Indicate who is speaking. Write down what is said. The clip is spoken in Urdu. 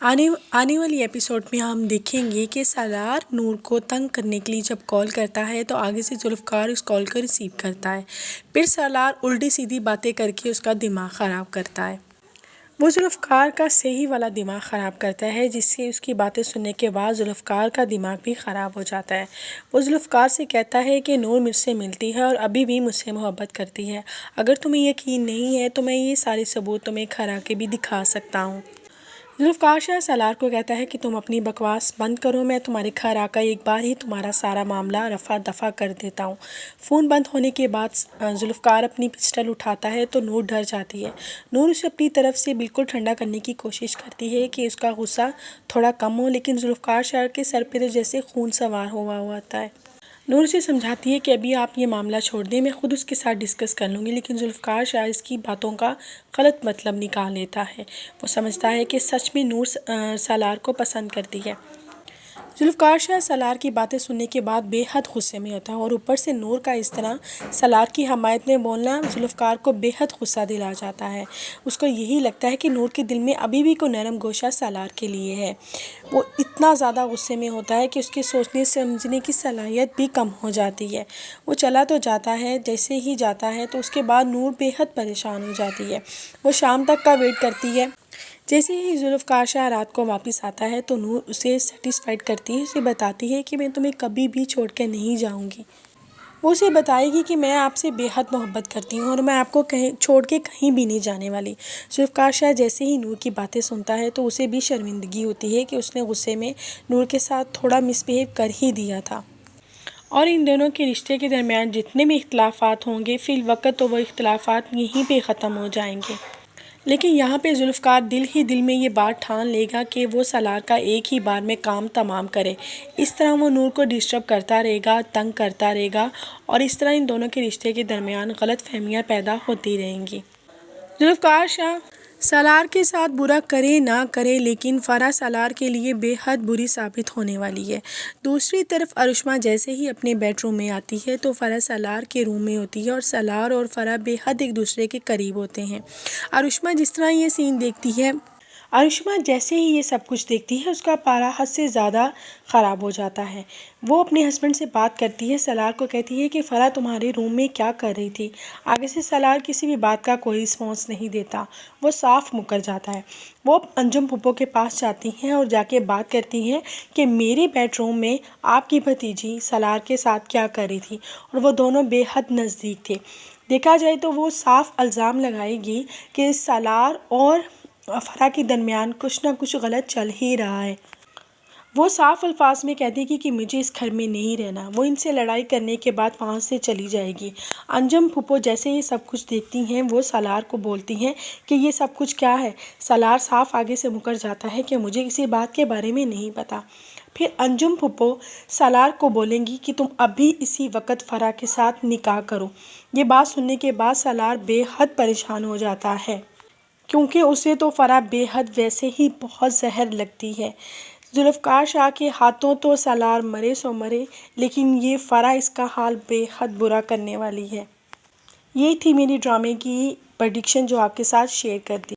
Speaker 1: آنے والی ایپیسوڈ میں ہم دیکھیں گے کہ سالار نور کو تنگ کرنے کے لیے جب کال کرتا ہے تو آگے سے ذوالفقار اس کال کو ریسیو کرتا ہے۔ پھر سالار الٹی سیدھی باتیں کر کے اس کا دماغ خراب کرتا ہے۔ وہ ذوالفقار کا صحیح والا دماغ خراب کرتا ہے، جس سے اس کی باتیں سننے کے بعد ذوالفقار کا دماغ بھی خراب ہو جاتا ہے۔ وہ ذوالفقار سے کہتا ہے کہ نور مجھ سے ملتی ہے اور ابھی بھی مجھ سے محبت کرتی ہے۔ اگر تمہیں یقین نہیں ہے تو میں یہ سارے ثبوت تمہیں کھرا کے بھی دکھا سکتا ہوں۔ ذوالفقار شاہ سالار کو کہتا ہے کہ تم اپنی بکواس بند کرو، میں تمہارے گھر آ کر ایک بار ہی تمہارا سارا معاملہ رفع دفع کر دیتا ہوں۔ فون بند ہونے کے بعد ذوالفقار اپنی پسٹل اٹھاتا ہے تو نور ڈر جاتی ہے۔ نور اسے اپنی طرف سے بالکل ٹھنڈا کرنے کی کوشش کرتی ہے کہ اس کا غصہ تھوڑا کم ہو، لیکن ذوالفقار شاہ کے سر پہ تو جیسے خون سوار ہوا ہوتا ہے۔ نور اسے سمجھاتی ہے کہ ابھی آپ یہ معاملہ چھوڑ دیں، میں خود اس کے ساتھ ڈسکس کر لوں گی، لیکن ذوالفقار شاہ اس کی باتوں کا غلط مطلب نکال لیتا ہے۔ وہ سمجھتا ہے کہ سچ میں نور سالار کو پسند کرتی ہے۔ ذوالفقار شاہ سالار کی باتیں سننے کے بعد بے حد غصے میں ہوتا ہے اور اوپر سے نور کا اس طرح سالار کی حمایت میں بولنا ذوالفقار کو بے حد غصہ دلا جاتا ہے۔ اس کو یہی لگتا ہے کہ نور کے دل میں ابھی بھی کوئی نرم گوشہ سالار کے لیے ہے۔ وہ اتنا زیادہ غصے میں ہوتا ہے کہ اس کے سوچنے سمجھنے کی صلاحیت بھی کم ہو جاتی ہے۔ وہ چلا تو جاتا ہے، جیسے ہی جاتا ہے تو اس کے بعد نور بے حد پریشان ہو جاتی ہے۔ وہ شام تک کا ویٹ کرتی ہے۔ جیسے ہی ذوالفقار شاہ رات کو واپس آتا ہے تو نور اسے سیٹسفائیڈ کرتی ہے، اسے بتاتی ہے کہ میں تمہیں کبھی بھی چھوڑ کے نہیں جاؤں گی۔ وہ اسے بتائے گی کہ میں آپ سے بے حد محبت کرتی ہوں اور میں آپ کو چھوڑ کے کہیں بھی نہیں جانے والی۔ ذوالفقار شاہ جیسے ہی نور کی باتیں سنتا ہے تو اسے بھی شرمندگی ہوتی ہے کہ اس نے غصے میں نور کے ساتھ تھوڑا مس بہیو کر ہی دیا تھا۔ اور ان دونوں کے رشتے کے درمیان جتنے بھی اختلافات ہوں گے فی الوقت تو وہ اختلافات یہیں پہ ختم ہو جائیں گے۔ لیکن یہاں پہ ذوالفقار دل ہی دل میں یہ بات ٹھان لے گا کہ وہ سالار کا ایک ہی بار میں کام تمام کرے۔ اس طرح وہ نور کو ڈسٹرب کرتا رہے گا، تنگ کرتا رہے گا اور اس طرح ان دونوں کے رشتے کے درمیان غلط فہمیاں پیدا ہوتی رہیں گی۔ ذوالفقار شاہ سالار کے ساتھ برا کرے نہ کرے، لیکن فرح سالار کے لیے بے حد بری ثابت ہونے والی ہے۔ دوسری طرف ارشما جیسے ہی اپنے بیڈ روم میں آتی ہے تو فرح سالار کے روم میں ہوتی ہے اور سالار اور فرح بے حد ایک دوسرے کے قریب ہوتے ہیں۔ ارشما جس طرح یہ سین دیکھتی ہے، ارشما جیسے ہی یہ سب کچھ دیکھتی ہے اس کا پارا حد سے زیادہ خراب ہو جاتا ہے۔ وہ اپنے ہسبینڈ سے بات کرتی ہے، سالار کو کہتی ہے کہ فرح تمہارے روم میں کیا کر رہی تھی؟ آگے سے سالار کسی بھی بات کا کوئی رسپانس نہیں دیتا، وہ صاف مکر جاتا ہے۔ وہ انجم پھپھو کے پاس جاتی ہیں اور جا کے بات کرتی ہیں کہ میرے بیڈ روم میں آپ کی بھتیجی سالار کے ساتھ کیا کر رہی تھی اور وہ دونوں بے حد نزدیک تھے۔ دیکھا جائے تو وہ صاف الزام لگائے گی کہ سالار اور فرح کے درمیان کچھ نہ کچھ غلط چل ہی رہا ہے۔ وہ صاف الفاظ میں کہہ دے گی کہ مجھے اس گھر میں نہیں رہنا۔ وہ ان سے لڑائی کرنے کے بعد وہاں سے چلی جائے گی۔ انجم پھپھو جیسے یہ سب کچھ دیکھتی ہیں وہ سالار کو بولتی ہیں کہ یہ سب کچھ کیا ہے؟ سالار صاف آگے سے مکر جاتا ہے کہ مجھے کسی بات کے بارے میں نہیں پتا۔ پھر انجم پھپھو سالار کو بولیں گی کہ تم ابھی اسی وقت فرح کے ساتھ نکاح کرو۔ یہ بات سننے کے بعد سالار بے حد پریشان ہو جاتا ہے، کیونکہ اسے تو فرح بے حد ویسے ہی بہت زہر لگتی ہے۔ ذوالفقار شاہ کے ہاتھوں تو سالار مرے سو مرے، لیکن یہ فرح اس کا حال بے حد برا کرنے والی ہے۔ یہ تھی میری ڈرامے کی پریڈکشن جو آپ کے ساتھ شیئر کر دی۔